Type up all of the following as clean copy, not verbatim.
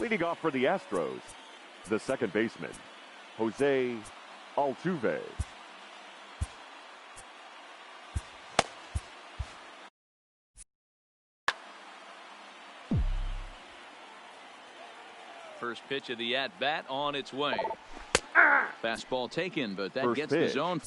Leading off for the Astros, the second baseman, Jose Altuve. First pitch of the at-bat on its way. Fastball taken, but that gets pitch. the zone.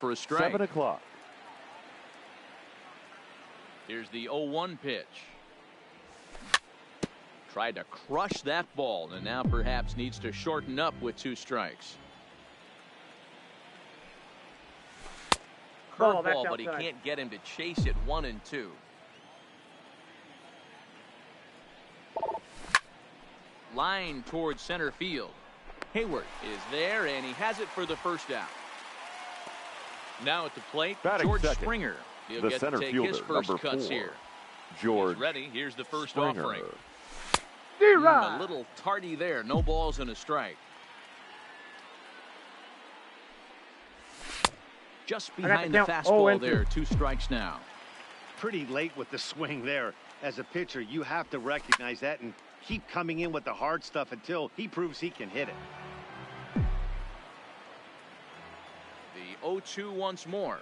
For a strike. 7 o'clock. Here's the 0-1 pitch. Tried to crush that ball, and now perhaps needs to shorten up with 2 strikes. Curveball, but he can't get him to chase it 1 and 2. Line towards center field. Hayward is there, and he has it for the first out. Now at the plate, Batting George second. Springer. He'll The get center to take fielder, his first number cuts 4. here. George He's ready. Here's the first Springer. offering. A little tardy there. No balls and a strike. Just behind the fastball there. 2 strikes now. Pretty late with the swing there. As a pitcher, you have to recognize that and keep coming in with the hard stuff until he proves he can hit it. The 0-2 once more.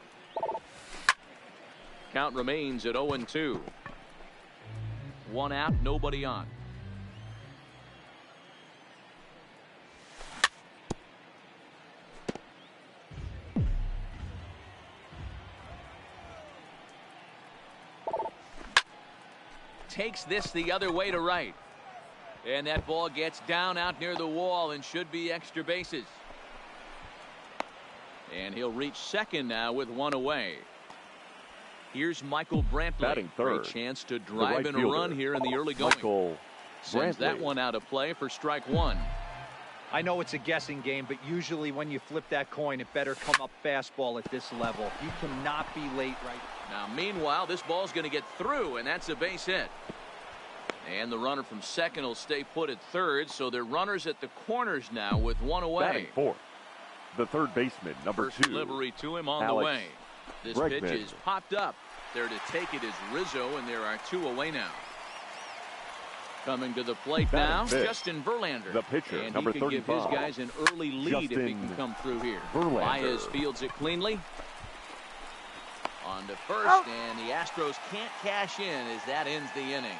Count remains at 0-2. 1 out, nobody on. Takes this the other way to right. And that ball gets down out near the wall and should be extra bases. And he'll reach second now with 1 away. Here's Michael Brantley. Batting third. Great chance to drive in a fielder, run here in the early going. Michael Sends that Brantley. one out of play for strike 1. I know it's a guessing game, but usually when you flip that coin, it better come up fastball at this level. You cannot be late right now. Meanwhile, this ball's going to get through, and that's a base hit. And the runner from second will stay put at third, so they're runners at the corners now with 1 away. Batting fourth, the third baseman, number First 2. delivery to him on Alex the way. This Bregman. pitch is popped up. There to take it is Rizzo, and there are 2 away now. Coming to the plate now, fifth, Justin Verlander. the pitcher, and number he can 35. give his guys an early lead if he can Justin come through here. Verlander. Baez fields it cleanly. On to first, and the Astros can't cash in as that ends the inning.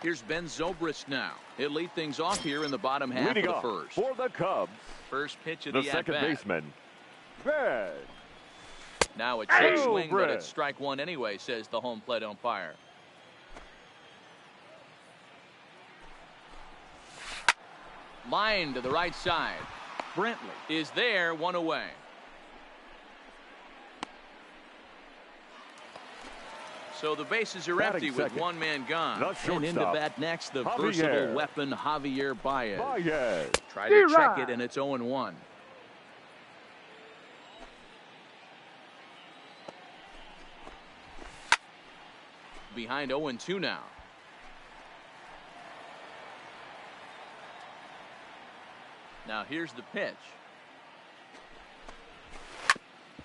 Here's Ben Zobrist now. He'll lead things off here in the bottom half Leading of the off first. for the Cubs, First pitch of the the second at-bat. baseman, Ben. Now a check Oh, swing, but Brett. it's strike 1 anyway, says the home plate umpire. Line to the right side. Brantley is there, 1 away. So the bases are Batting empty with second, 1 man gone. the And into shortstop, bat next, the Javier. versatile weapon Javier Baez. Baez. Try to check it, and it's 0-1. Behind 0-2 now. Now here's the pitch.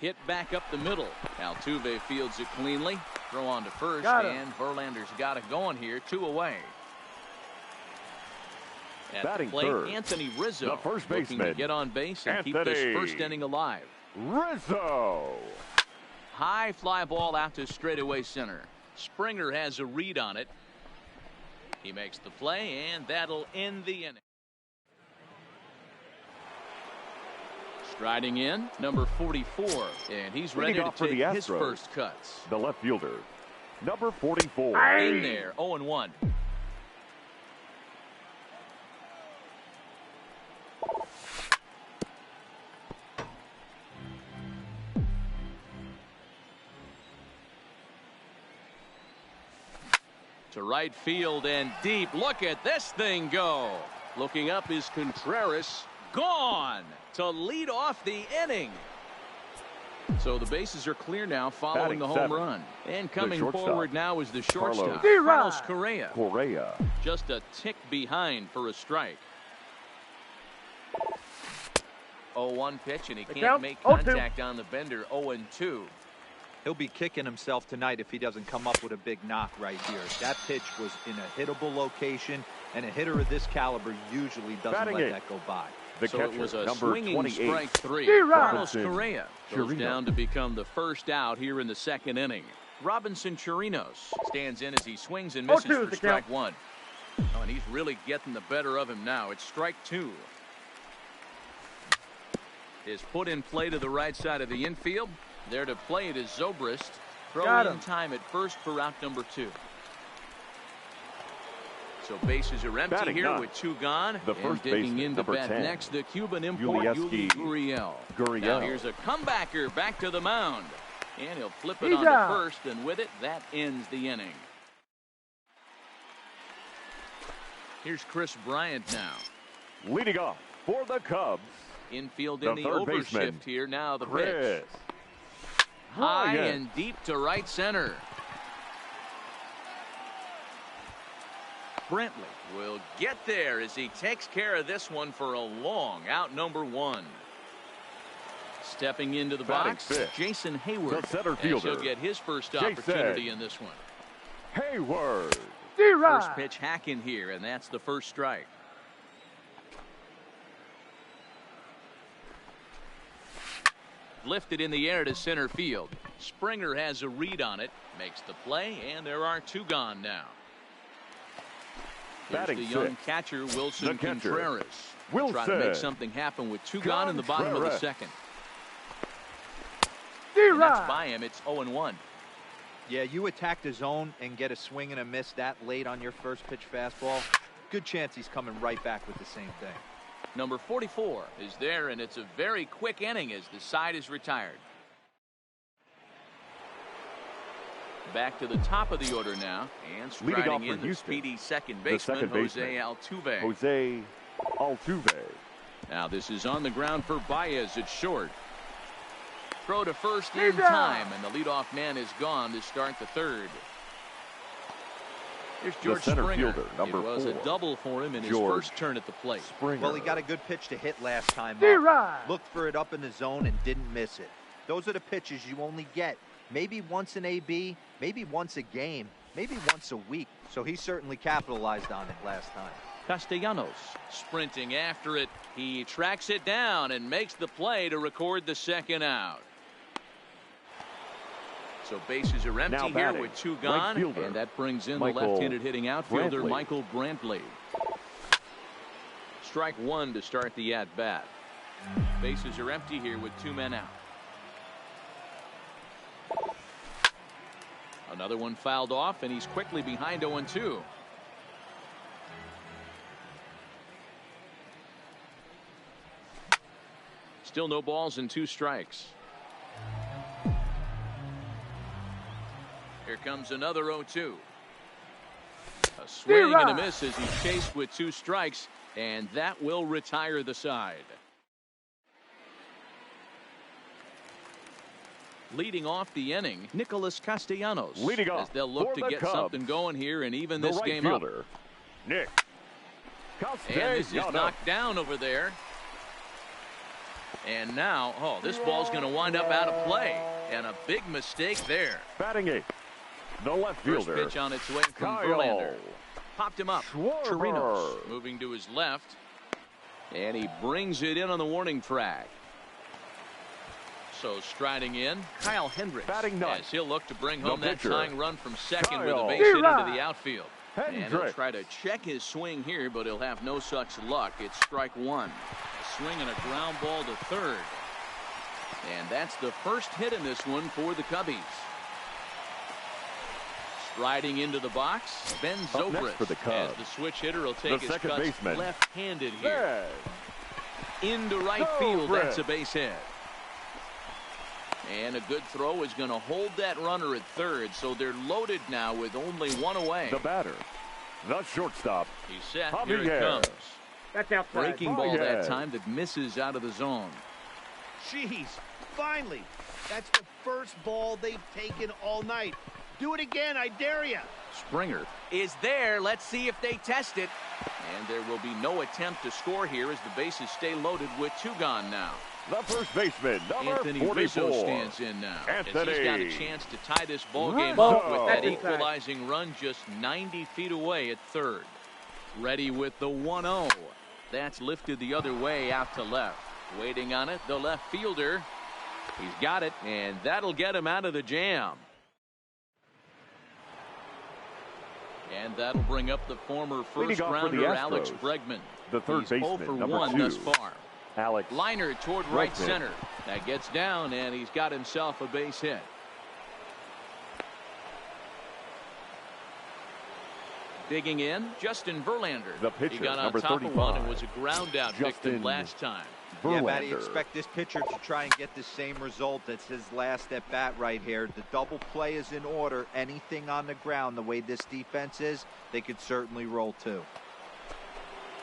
Hit back up the middle. Altuve fields it cleanly. Throw on to first, and Verlander's got it going here. 2 away. At Batting the plate, third, Anthony Rizzo, the first looking baseman, to get on base and keep Anthony this first inning alive. Rizzo. High fly ball out to straightaway center. Springer has a read on it. He makes the play, and that'll end the inning. Striding in, number 44, and he's ready Leading to off for take the his Astros, first cuts. the left fielder, number 44. In there, 0-1. To right field and deep. Look at this thing go. Looking up is Contreras. Gone to lead off the inning. So the bases are clear now following Batting the home seven. run. And coming shortstop. forward now is the shortstop, Carlos. Carlos Correa. Correa. Just a tick behind for a strike. 0-1 pitch, and he can't make contact on the bender. 0-2. He'll be kicking himself tonight if he doesn't come up with a big knock right here. That pitch was in a hittable location, and a hitter of this caliber usually doesn't Batting let eight. that go by. The So catcher, it was a number swinging 28. strike three. Carlos Robinson Correa goes Chirinos. down to become the first out here in the second inning. Robinson Chirinos stands in as he swings and misses for strike one. Oh, and he's really getting the better of him now. It's strike two. Is put in play to the right side of the infield. There to play it is Zobrist. Throw in time at first for out number 2. So bases are empty Batting here nine. with 2 gone. The and first digging baseman, into number bat 10. next, the Cuban import Yuli Yuli Gurriel. Now here's a comebacker back to the mound. And he'll flip it on to first, and with it, that ends the inning. Here's Chris Bryant now. Leading off for the Cubs. Infield The in the third overshift baseman, here. Now the Chris pitch. High Bryant. and deep to right center. Brantley will get there as he takes care of this one for a long out number 1. Stepping into the Batting box, fifth. Jason Hayward. The center As fielder, he'll get his first Jason opportunity in this one. Hayward. First pitch hacking here, and that's the first strike. Lifted in the air to center field. Springer has a read on it, makes the play, and there are 2 gone now. Here's Batting the young sixth. catcher, Wilson The catcher, Contreras. Wilson Try to make something happen with 2 gone in the bottom of the Contreras. second. And that's by him. It's 0-1. Yeah, you attack the zone and get a swing and a miss that late on your first pitch fastball. Good chance he's coming right back with the same thing. Number 44 is there, and it's a very quick inning as the side is retired. Back to the top of the order now, and Leading off striding for in the Houston, speedy second the baseman, second Jose baseman, Altuve. Jose Altuve. Now this is on the ground for Baez at short. Throw to first in time, and the leadoff man is gone to start the third. Here's George center Springer. fielder, number It was 4. a double for him in his George first turn at the plate. Springer. Well, he got a good pitch to hit last time up. Looked for it up in the zone and didn't miss it. Those are the pitches you only get maybe once an AB, maybe once a game, maybe once a week. So he certainly capitalized on it last time. Castellanos sprinting after it. He tracks it down and makes the play to record the second out. So bases are empty Now here batting, with 2 right gone, fielder, and that brings in Michael the left-handed hitting outfielder Brantley. Michael Brantley. Strike 1 to start the at-bat. Bases are empty here with 2 men out. Another one fouled off, and he's quickly behind 0-2. Still no balls and 2 strikes. Here comes another 0-2. A swing and a miss as he's chased with 2 strikes, and that will retire the side. Leading off the inning, Nicholas Castellanos. Leading as off they'll look for to the get Cubs, something going here and even the this right game fielder, up. Nick And this is Castellanos. knocked down over there. And now, oh, this ball's going to wind up out of play. And a big mistake there. Batting 8. The left First fielder, pitch on its way from Kyle Verlander. Popped him up. Schwarber. Chirinos moving to his left. And he brings it in on the warning track. So striding in, Kyle Hendricks. Batting ninth. As he'll look to bring The home that pitcher, tying run from second with a Kyle base hit into the outfield. And he'll Hendricks. try to check his swing here, but he'll have no such luck. It's strike 1. A swing and a ground ball to third. And that's the first hit in this one for the Cubbies. Striding into the box, Ben Up next Zobrist. for the Cubs, As the switch hitter will take his second cuts baseman, left-handed here. Ben Into right field, Zobrist. that's a base hit. And a good throw is going to hold that runner at third, so they're loaded now with only 1 away. The batter, the shortstop, He's set. Javier. Here it comes. That's outside. Breaking ball that Javier. time that misses out of the zone. Jeez, finally. That's the first ball they've taken all night. Do it again, I dare you. Springer is there. Let's see if they test it. And there will be no attempt to score here as the bases stay loaded with 2 gone now. The first baseman, number Anthony 44. Rizzo stands in now. Anthony As he's got a chance to tie this ball game Rizzo. up with that equalizing run just 90 feet away at third. Ready with the 1-0. That's lifted the other way out to left. Waiting on it, the left fielder. He's got it, and that'll get him out of the jam. And that'll bring up the former first-rounder Alex Bregman. The third He's baseman, 0 for number 1 2. thus far. Alex Liner toward right center. That gets down, and he's got himself a base hit. Digging in, Justin Verlander. The pitcher, he got on number top 35. of one and was a ground-out victim Justin last time. Verlander. Yeah, Matty, expect this pitcher to try and get the same result. That's his last at bat right here. The double play is in order. Anything on the ground, the way this defense is, they could certainly roll too.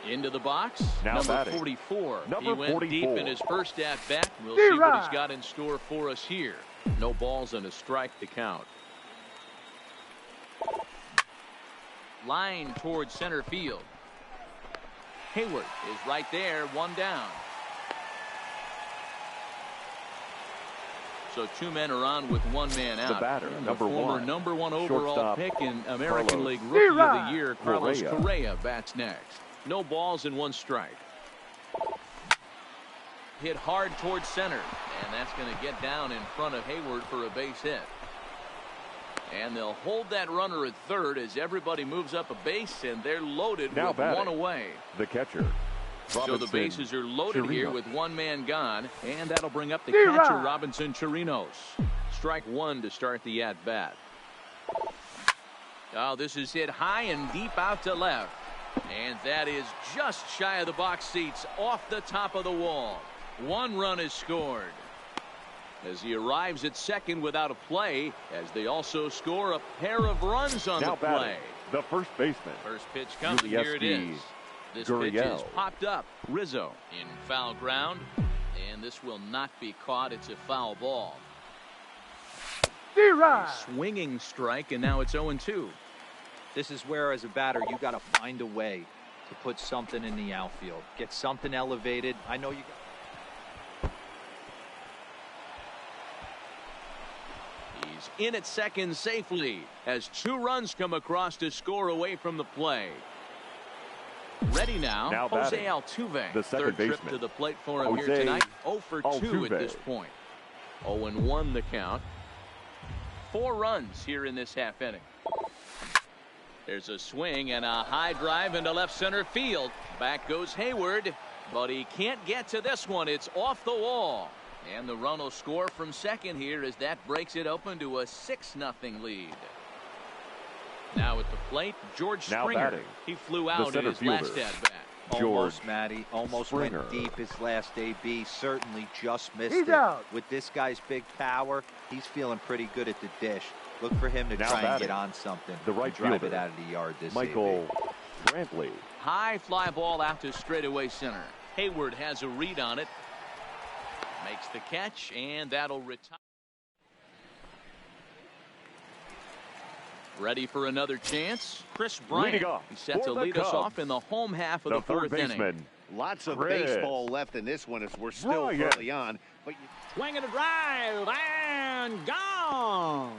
Into the box, Now number batting. 44. Number he went 44. deep in his first at-bat. We'll see what he's got in store for us here. No balls and a strike to count. Line towards center field. Hayward is right there, 1 down. So 2 men are on with 1 man out. The batter, And number the former 1. number 1 overall Shortstop, pick in American Carlos League Rookie of the Year, Carlos Correa. Correa bats next. No balls and 1 strike. Hit hard towards center, and that's going to get down in front of Hayward for a base hit. And they'll hold that runner at third as everybody moves up a base, and they're loaded Now with batting. 1 away. The catcher. So the bases are loaded here Chirinos. with 1 man gone, and that'll bring up the catcher, Robinson Chirinos. Strike 1 to start the at-bat. Oh, this is hit high and deep out to left. And that is just shy of the box seats, off the top of the wall. 1 run is scored. As he arrives at second without a play, as they also score a pair of runs on Now the play. batting. The first baseman. First pitch coming. Here it is. This pitch is popped up. Rizzo in foul ground, and this will not be caught. It's a foul ball. A swinging strike, and now it's 0-2. This is where, as a batter, you got to find a way to put something in the outfield. Get something elevated. I know you got. He's in at second safely as 2 runs come across to score away from the play. Ready now Jose batting. Altuve. The second Third trip baseman. to the plate for him here Jose tonight. 0 for 2 Altuve. at this point. 0-1 the count. 4 runs here in this half inning. There's a swing and a high drive into left center field. Back goes Hayward, but he can't get to this one. It's off the wall. And the run will score from second here as that breaks it open to a 6-0 lead. Now at the plate, George Now Springer. batting. He flew out in center his last fielder. at-bat. Almost, Matty. Almost Springer. went deep his last AB. Certainly just missed He's it. out. With this guy's big power, he's feeling pretty good at the dish. Look for him to Now try and batting. get on something. The right and drive fielder, it out of the yard this Michael AB. Brantley. High fly ball out to straightaway center. Hayward has a read on it. Makes the catch, and that'll retire. Ready for another chance? Chris Bryant. Leading off He's set for to the lead us Cubs. off in the home half of The the third 4th inning. baseman. Lots of Chris baseball left in this one as we're still Bryant. early on. But Swing and a drive and gone.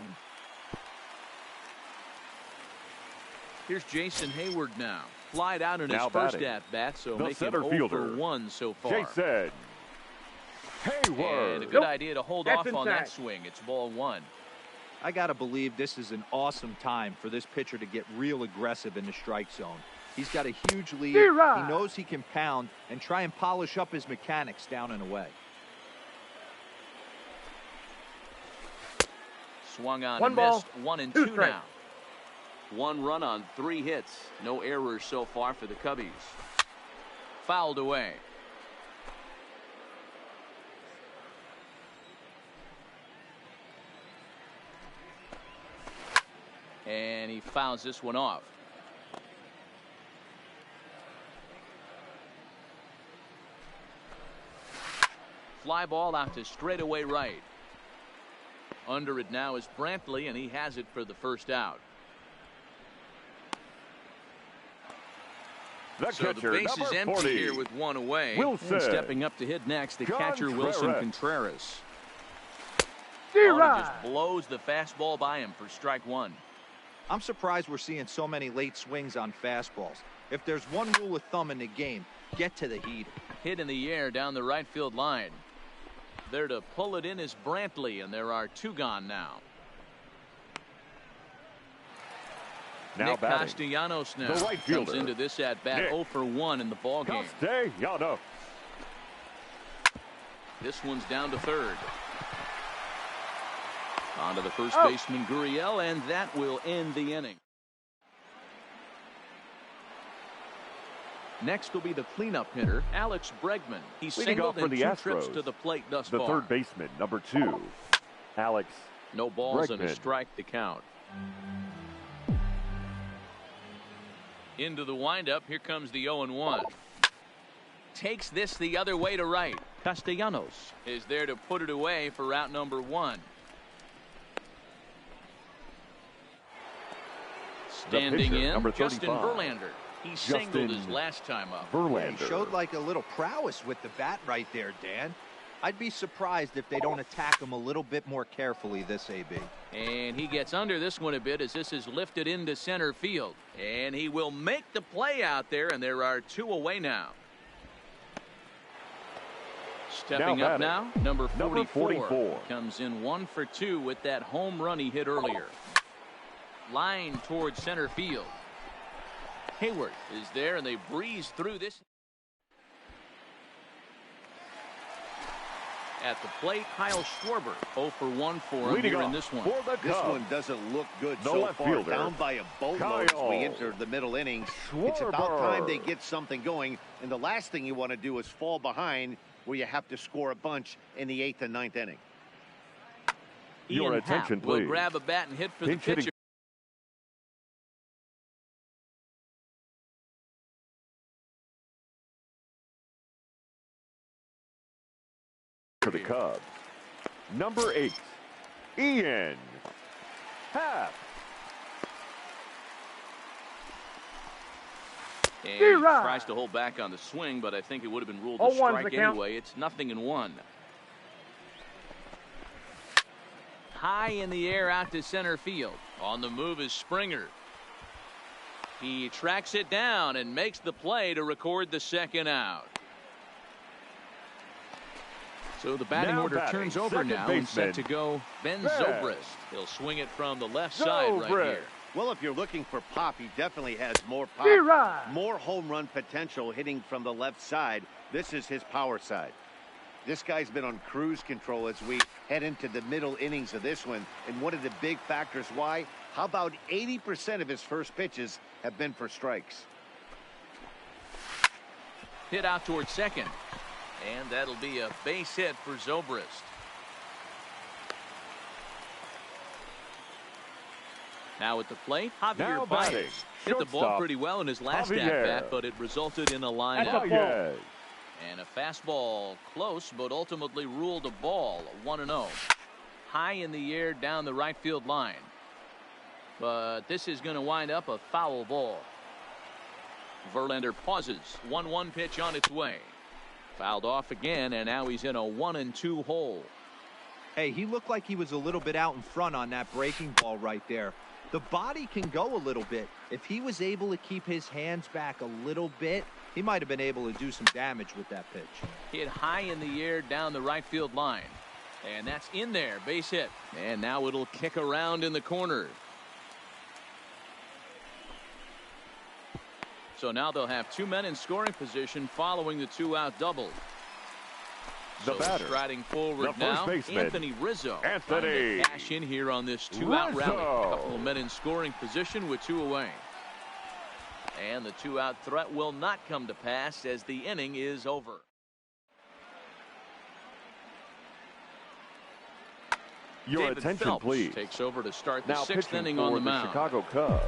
Here's Jason Hayward now. Flied out in his Now first batting. at-bat, so The making center 0 fielder, for 1 so far. Jason Hayward. And a good idea to hold That's off on that inside. swing. It's ball 1. I got to believe this is an awesome time for this pitcher to get real aggressive in the strike zone. He's got a huge lead. He knows he can pound and try and polish up his mechanics down and away. Swung on 1 and ball, missed. 1 and 2 2 strikes. now. 1 run on 3 hits. No errors so far for the Cubbies. Fouled away. And he fouls this one off. fly ball out to straightaway right. Under it now is Brantley, and he has it for the first out. So the base is empty 40. here with one away. Wilson. And stepping up to hit next, the catcher Wilson Contreras. Just blows the fastball by him for strike one. I'm surprised we're seeing so many late swings on fastballs. If there's one rule of thumb in the game, get to the heater. Hit in the air down the right field line. There to pull it in is Brantley, and there are two gone now. Nick Castellanos now the right fielder. comes into this at bat 0 for 1 in the ball game. Castellanos. This one's down to third. On to the first baseman Gurriel, and that will end the inning. Next will be the cleanup hitter, Alex Bregman. He's singled in 2 trips to the plate thus far. The third baseman, number 2, Alex No balls Bregman. And a strike to count. Into the windup. Here comes the 0-1. Takes this the other way to right. Castellanos is there to put it away for route number 1. Standing pitcher, in, number Justin 35. Verlander. He singled his last time up. Verlander. He showed like a little prowess with the bat right there, Dan. I'd be surprised if they don't attack him a little bit more carefully this AB. And he gets under this one a bit as this is lifted into center field. And he will make the play out there, and there are 2 away now. Stepping up now, number 44. Comes in 1 for 2 with that home run he hit earlier. Line towards center field. Hayward is there, and they breeze through this. At the plate, Kyle Schwarber 0 for 1 for him here in this one. This one doesn't look good so far. Fielder. Down by a boatload as we enter the middle innings. It's about time they get something going, and the last thing you want to do is fall behind where you have to score a bunch in the 8th and 9th inning. Your attention, please. Will grab a bat and hit for the pitcher. For the Cubs, number 8, Ian Happ. And he tries to hold back on the swing, but I think it would have been ruled a strike anyway. It's 0-1. High in the air out to center field. On the move is Springer. He tracks it down and makes the play to record the second out. So the batting order turns over now and set to go Ben Zobrist. He'll swing it from the left side right here. Well, if you're looking for pop, he definitely has more pop. More home run potential hitting from the left side. This is his power side. This guy's been on cruise control as we head into the middle innings of this one. And one of the big factors why, how about 80% of his first pitches have been for strikes? Hit out towards second. And that'll be a base hit for Zobrist. Now at the plate, Javier Baez hit the ball pretty well in his last at-bat, but it resulted in a line out. And a fastball close, but ultimately ruled a ball, 1-0. High in the air down the right field line. But this is going to wind up a foul ball. Verlander pauses. 1-1 pitch on its way. Fouled off again, and now he's in a 1-2 hole. Hey, he looked like he was a little bit out in front on that breaking ball right there. The body can go a little bit. If he was able to keep his hands back a little bit, he might have been able to do some damage with that pitch. Hit high in the air down the right field line. And that's in there, base hit. And now it'll kick around in the corner. So now they'll have 2 men in scoring position following the 2-out double. The batter, striding forward now, Anthony Rizzo. Anthony. Cash in here on this 2-out rally. A couple of men in scoring position with 2 away. And the 2-out threat will not come to pass as the inning is over. Your David attention, Phelps please. Takes over to start the now 6th inning on the mound. Chicago Cubs.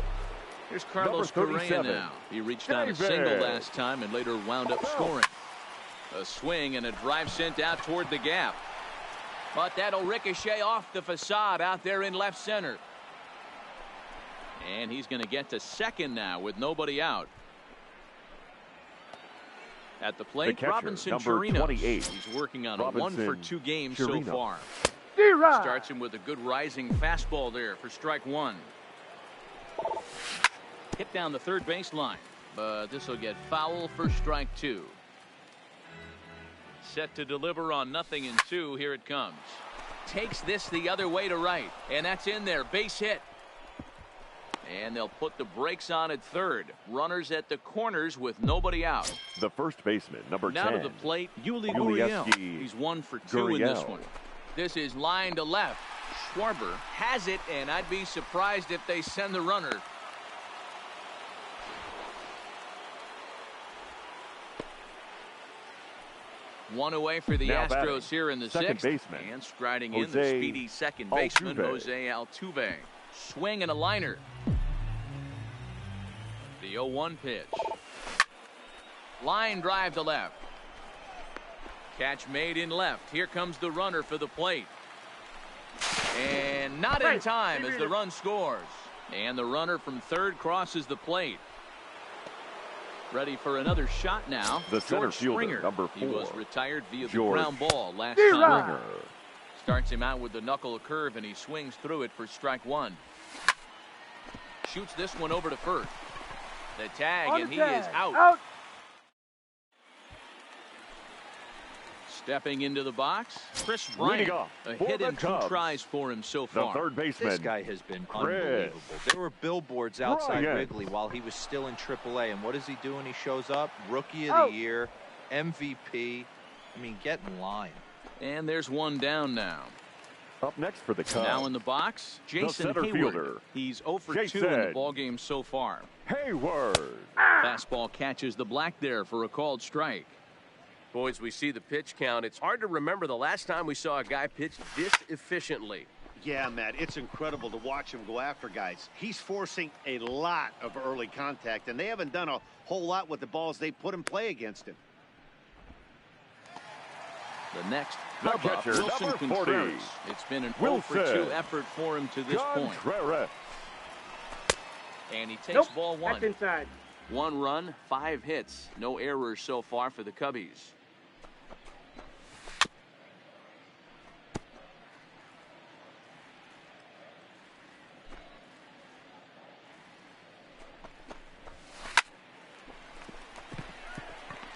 Here's Carlos Correa now. He reached on a single last time and later wound up scoring. A swing and a drive sent out toward the gap. But that'll ricochet off the facade out there in left center. And he's going to get to second now with nobody out. At the plate, catcher, Robinson number Chirinos. 28. He's working on Robinson a 1-for-2 game Chirinos. so far. Starts him with a good rising fastball there for strike one. Hit down the third baseline, but this will get foul for strike two. Set to deliver on 0-2. Here it comes. Takes this the other way to right, and that's in there. Base hit. And they'll put the brakes on at third. Runners at the corners with nobody out. The first baseman, number 10. Now to the plate, Yuli Gurriel. Gurriel. He's 1 for 2 in this one. This is line to left. Schwarber has it, and I'd be surprised if they send the runner. One away for the Now Astros batting, here in the second 6th. baseman, And striding in the Jose speedy second baseman, Altuve. Jose Altuve. Swing and a liner. The 0-1 pitch. Line drive to left. Catch made in left. Here comes the runner for the plate. And not in time as the run scores. And the runner from third crosses the plate. Ready for another shot now. The center George fielder, Springer. number 4. He was retired via the George ground ball last Springer. time. Starts him out with the knuckle curve, and he swings through it for strike one. Shoots this one over to first. The tag, and he is out. Stepping into the box, Chris Bryant. off A for hit the and 2 Cubs. tries for him so The far. third baseman. This guy has been Chris unbelievable. There were billboards outside Bryant. Wrigley while he was still in AAA, and what does he do when he shows up? Rookie of the Year, MVP. I mean, get in line. And there's one down now. Up next for the Cubs. Now in the box, Jason center Hayward. fielder, He's 0 for 2 in the Jason ballgame so far. Hayward. Fastball catches the black there for a called strike. Boys, we see the pitch count. It's hard to remember the last time we saw a guy pitch this efficiently. Yeah, Matt, it's incredible to watch him go after guys. He's forcing a lot of early contact, and they haven't done a whole lot with the balls they put in play against him. The next The club up, catcher, Wilson number 40. Contreras. It's been an 0 Wilson for 2 effort for him to this point. Contreras. And he takes ball one. That's inside. 1 run, 5 hits. No errors so far for the Cubbies.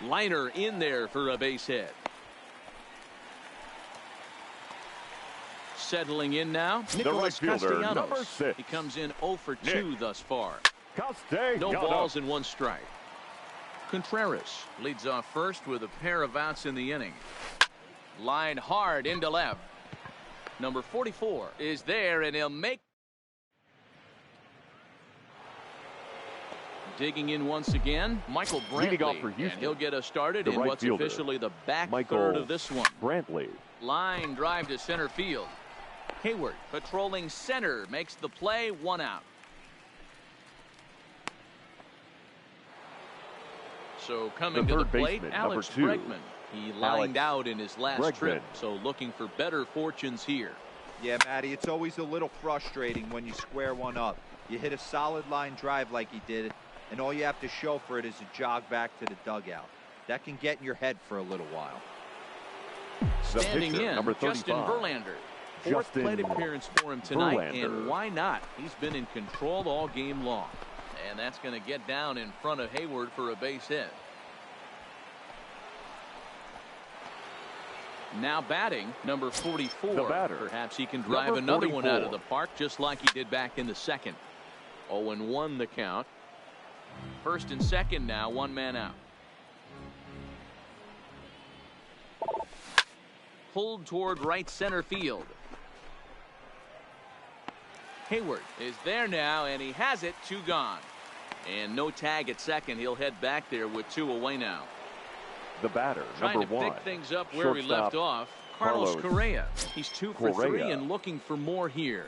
Liner in there for a base hit. Settling in now, Nicholas right fielder, Castellanos. number 6. He comes in 0 for 2 thus far. Castellanos. No balls and 1 strike. Contreras leads off first with a pair of outs in the inning. Line hard into left. Number 44 is there, and he'll make. Digging in once again, Michael Leading off Brantley, for and Houston, he'll get us started the in right what's fielder, officially the back Michael third of this one. Brantley. Line drive to center field. Hayward patrolling center makes the play, 1 out. So coming The to the third plate, baseman, Alex number 2. Bregman. He lined out in his last Bregman. trip, so looking for better fortunes here. Yeah, Matty, it's always a little frustrating when you square one up. You hit a solid line drive like he did, and all you have to show for it is a jog back to the dugout. That can get in your head for a little while. The Standing pitcher, in, number Justin 35. Verlander. Fourth Justin plate appearance for him tonight, Verlander. and why not? He's been in control all game long. And that's going to get down in front of Hayward for a base hit. Now batting, number 44. The batter, Perhaps he can drive number another one out of 44. the park just like he did back in the second. 0-1 the count. First and second now, 1 man out. Pulled toward right center field. Hayward is there now, and he has it, 2 gone. And no tag at second. He'll head back there with 2 away now. The batter, Trying number to 1. pick things up where we left Shortstop, off. Carlos Carlos Correa. He's 2 for 3 Correa. and looking for more here.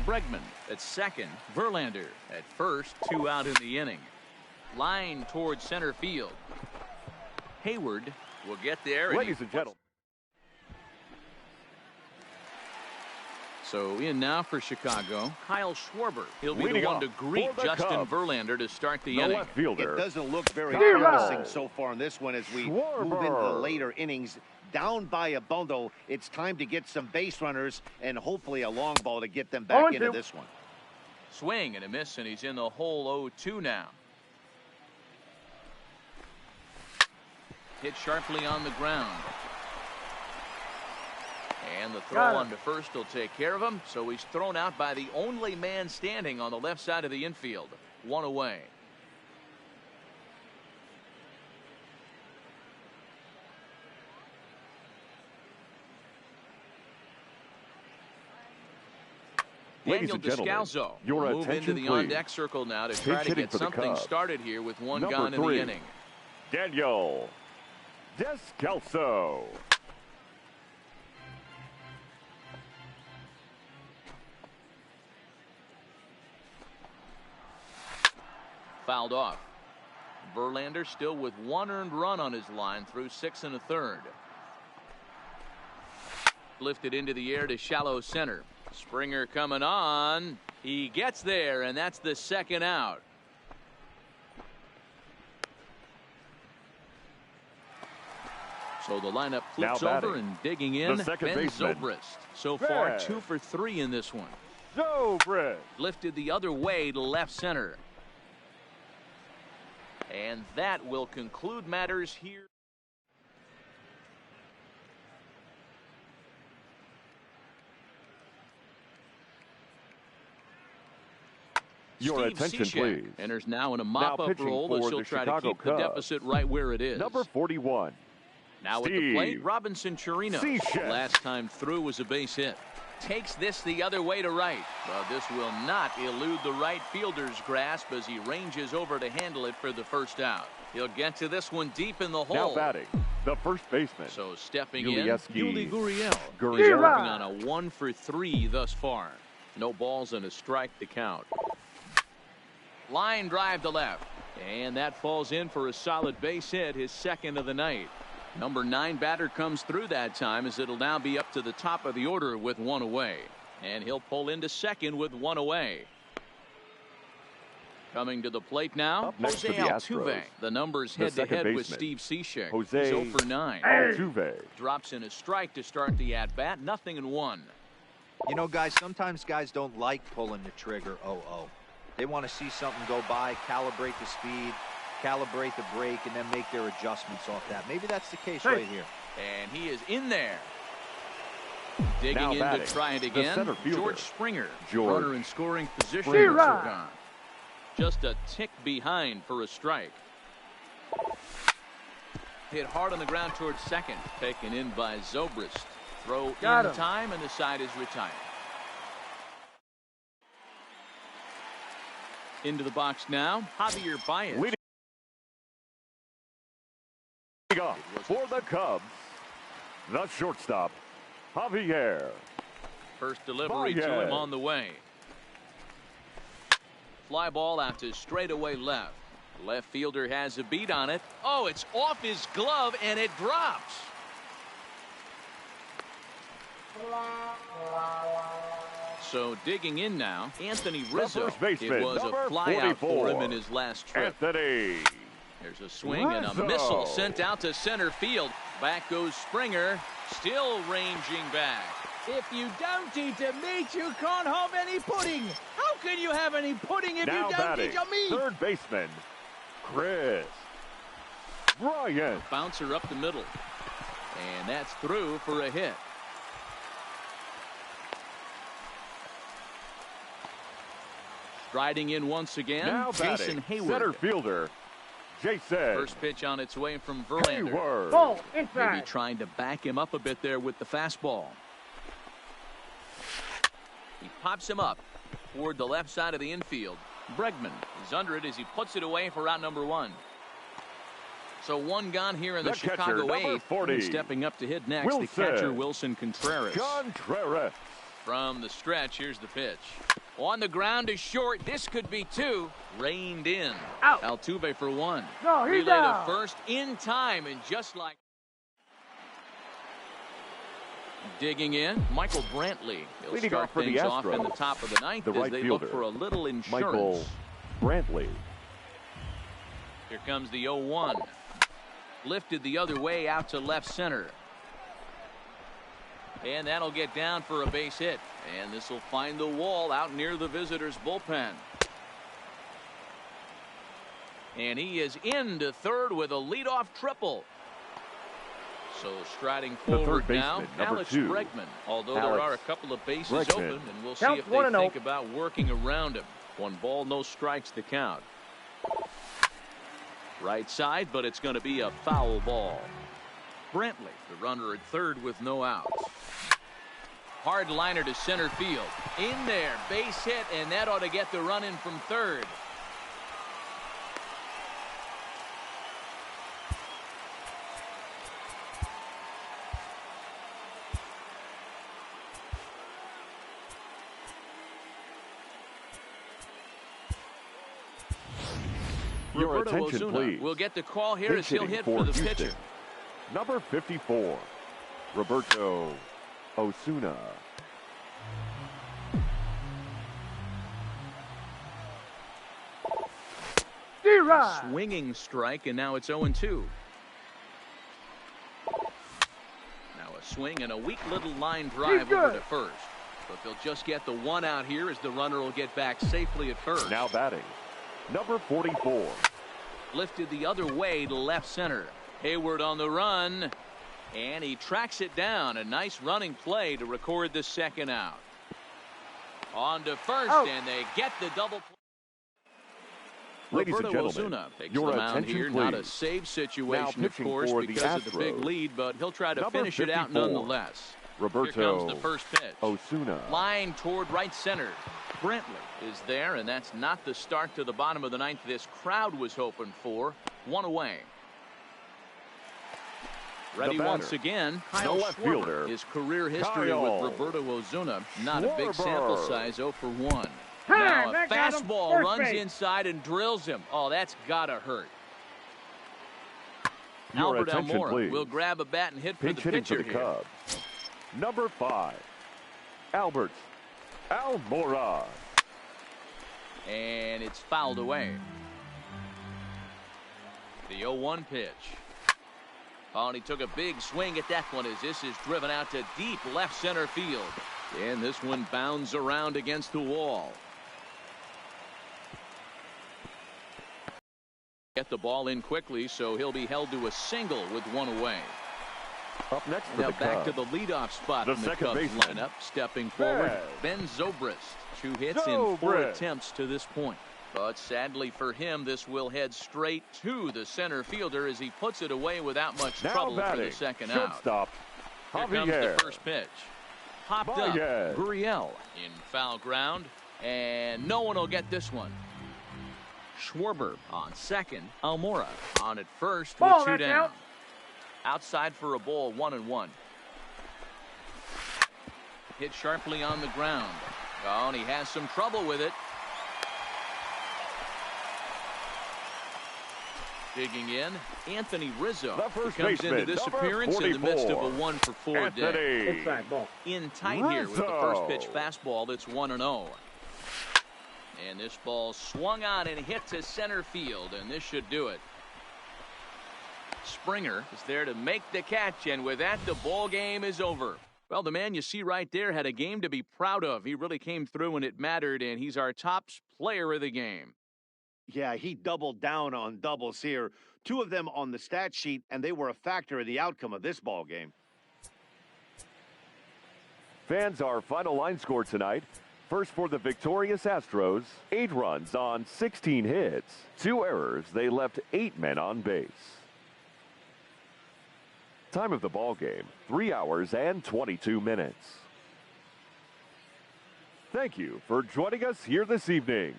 Bregman at second. Verlander at first. 2 out in the inning. Line towards center field. Hayward will get there. Ladies and gentlemen. So in now for Chicago, Kyle Schwarber. He'll be the one to greet Justin Cubs. Verlander to start the The inning. left fielder. It doesn't look very promising so far in this one as we move into the later innings. Down by a bundle, it's time to get some base runners and hopefully a long ball to get them back into this one. Swing and a miss, and he's in the hole 0-2 now. Hit sharply on the ground. And the throw on to first will take care of him. So he's thrown out by the only man standing on the left side of the infield. One away. Daniel Descalzo will move into the on-deck circle now to try to get something started here with one gone in the inning. Daniel Descalzo. Fouled off. Verlander still with one earned run on his line through 6 1/3. Lifted into the air to shallow center. Springer coming on. He gets there, and that's the second out. So the lineup flips over and digging in. Ben Zobrist. So far 2 for 3 in this one. Zobrist lifted the other way to left center. And that will conclude matters here. Your attention, please. Enters now in a mop-up role as he'll try to keep the deficit right where it is. Number 41. Now at the plate, Robinson Chirino. Last time through was a base hit. Takes this the other way to right. Well, this will not elude the right fielder's grasp as he ranges over to handle it for the first out. He'll get to this one deep in the hole. Now batting, the first baseman. So stepping Yuli in, Gurriel. Gurriel. He's working on a 1 for 3 thus far. No balls and a strike to count. Line drive to left. And that falls in for a solid base hit, his second of the night. Number 9 batter comes through that time as it'll now be up to the top of the order with one away. And he'll pull into second with one away. Coming to the plate now, Jose Altuve. The numbers head-to-head with Steve S.A.H. He's 0 for 9. Altuve drops in a strike to start the at-bat. 0-1. You know, guys, sometimes guys don't like pulling the trigger 0-0. They want to see something go by, calibrate the speed, calibrate the brake, and then make their adjustments off that. Maybe that's the case right here. And he is in there. Digging in to try it again. George Springer. Runner in scoring position. Gone. Just a tick behind for a strike. Hit hard on the ground towards second. Taken in by Zobrist. Throw in time, and the side is retired. Into the box now, Javier Baez. Leading off for the Cubs, the shortstop, Javier. First delivery to him on the way. Fly ball out to straightaway left. Left fielder has a beat on it. Oh, it's off his glove, and it drops. So digging in now, Anthony Rizzo. Baseman, it was a flyout for him in his last trip. Anthony. There's a swing and a missile sent out to center field. Back goes Springer, still ranging back. If you don't eat a meat, you can't have any pudding. How can you have any pudding if now you don't eat a meat? Third baseman, Chris Bryant. Bouncer up the middle. And that's through for a hit. Striding in once again, now Jason Hayward. Center fielder, Jason. First pitch on its way from Verlander. Hayward. Ball inside. Maybe trying to back him up a bit there with the fastball. He pops him up toward the left side of the infield. Bregman is under it as he puts it away for out number 1. So one gone here in the Chicago 8th. And stepping up to hit next, the catcher Wilson Contreras. Contreras. From the stretch, here's the pitch. On the ground is short. This could be two. Reined in. Out. Altuve for one. No, he's Relay down. to first in time, and just like digging in, Michael Brantley. He'll Leading start off for the things off in the Astros, top of the ninth the as right they fielder, look for a little insurance. Michael Brantley. Here comes the 0-1. Lifted the other way out to left center. And that'll get down for a base hit. And this will find the wall out near the visitors' bullpen. And he is into third with a leadoff triple. So striding forward now, Alex Bregman. Although there are a couple of bases open, and we'll see if they think about working around him. 1 ball, no strikes to count. Right side, but it's going to be a foul ball. Brantley, the runner at third with no outs. Hard liner to center field. In there, base hit, and that ought to get the run in from third. Your attention, Ozuna please. will get the call here as he'll hit for the pitcher. Number 54, Roberto Osuna. Swinging strike, and now it's 0-2. Now a swing and a weak little line drive over to first. But they'll just get the one out here as the runner will get back safely at first. Now batting, number 44. Lifted the other way to left center. Hayward on the run, and he tracks it down. A nice running play to record the second out. On to first, and they get the double play. Ladies and Roberto gentlemen, Osuna takes your the mound attention, here. please. Not a save situation, of course, for the because of the big Astros, lead, but he'll try to number finish it out 54, nonetheless. Roberto Here comes the first pitch. Osuna. Line toward right center. Brantley is there, and that's not the start to the bottom of the ninth this crowd was hoping for. 1 away. Ready once again. Kyle left Schwarber. fielder, His career history Kyle with Roberto Ozuna. Not a big Schwarber. sample size, 0 for 1. Time, Now a that got him. fastball First runs base. inside and drills him. Oh, that's gotta hurt. Your Albert attention, Almora please. will grab a bat and hit for Pinch the hitting for pitcher the here. Cubs, number 5, Albert Almora. And it's fouled away. The 0-1 pitch. Oh, and he took a big swing at that one as this is driven out to deep left center field. And this one bounds around against the wall. Get the ball in quickly, so he'll be held to a single with 1 away. Up next for Now the back Cubs, to the leadoff spot the in the second Cubs baseman, lineup. Stepping forward, Ben Zobrist. 2 hits in 4 attempts to this point. But sadly for him, this will head straight to the center fielder as he puts it away without much now trouble batting, for the second shortstop, out. Here comes Javier the first pitch. Popped up. Baez. Gurriel in foul ground. And no one will get this one. Schwarber on second. Almora on at first with 2 down. Out. Outside for a ball, 1-1. Hit sharply on the ground. Oh, and he has some trouble with it. Digging in, Anthony Rizzo The first comes baseman, into this number appearance in the midst of a 44, 1-for-4 day. Inside ball. In tight here with the first Rizzo. pitch fastball that's 1-0. And this ball swung on and hit to center field, and this should do it. Springer is there to make the catch, and with that, the ball game is over. Well, the man you see right there had a game to be proud of. He really came through when it mattered, and he's our top player of the game. Yeah, he doubled down on doubles here. 2 of them on the stat sheet, and they were a factor in the outcome of this ball game. Fans, our final line score tonight. First for the victorious Astros, 8 runs on 16 hits. 2 errors. They left 8 men on base. Time of the ball game, 3 hours and 22 minutes. Thank you for joining us here this evening.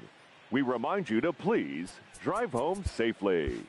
We remind you to please drive home safely.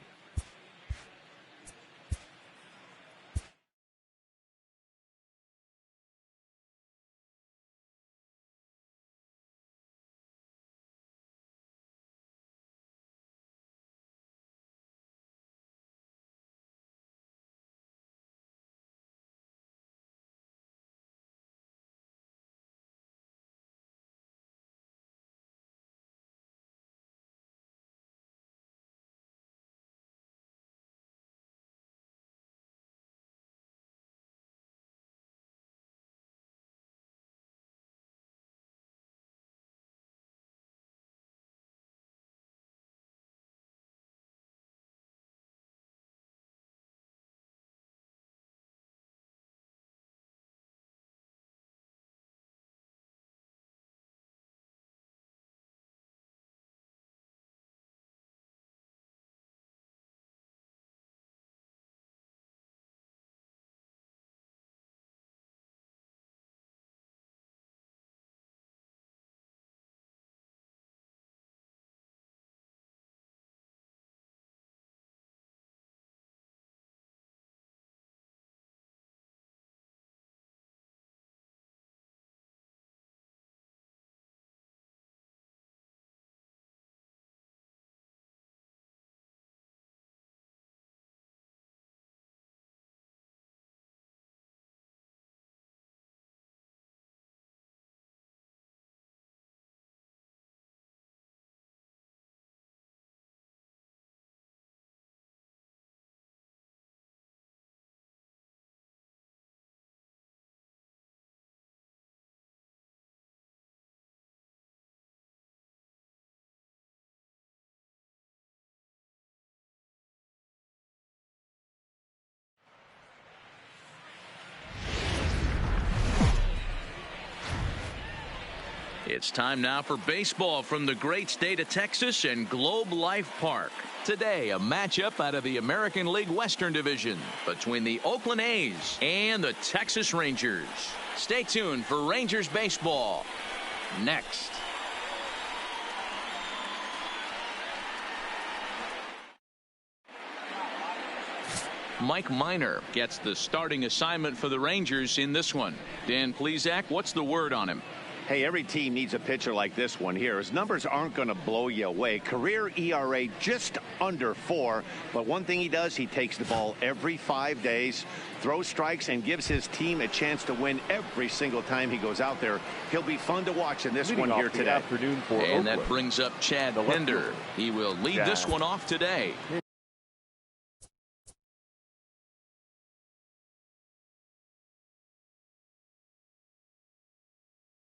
It's time now for baseball from the great state of Texas and Globe Life Park. Today, a matchup out of the American League Western Division between the Oakland A's and the Texas Rangers. Stay tuned for Rangers baseball next. Mike Minor gets the starting assignment for the Rangers in this one. Dan Plesac, what's the word on him? Hey, every team needs a pitcher like this one here. His numbers aren't going to blow you away. Career ERA just under 4. But one thing he does, he takes the ball every 5 days, throws strikes, and gives his team a chance to win every single time he goes out there. He'll be fun to watch in this one here today. Afternoon for and Oakland. That brings up Chad Pinder. He will lead this one off today.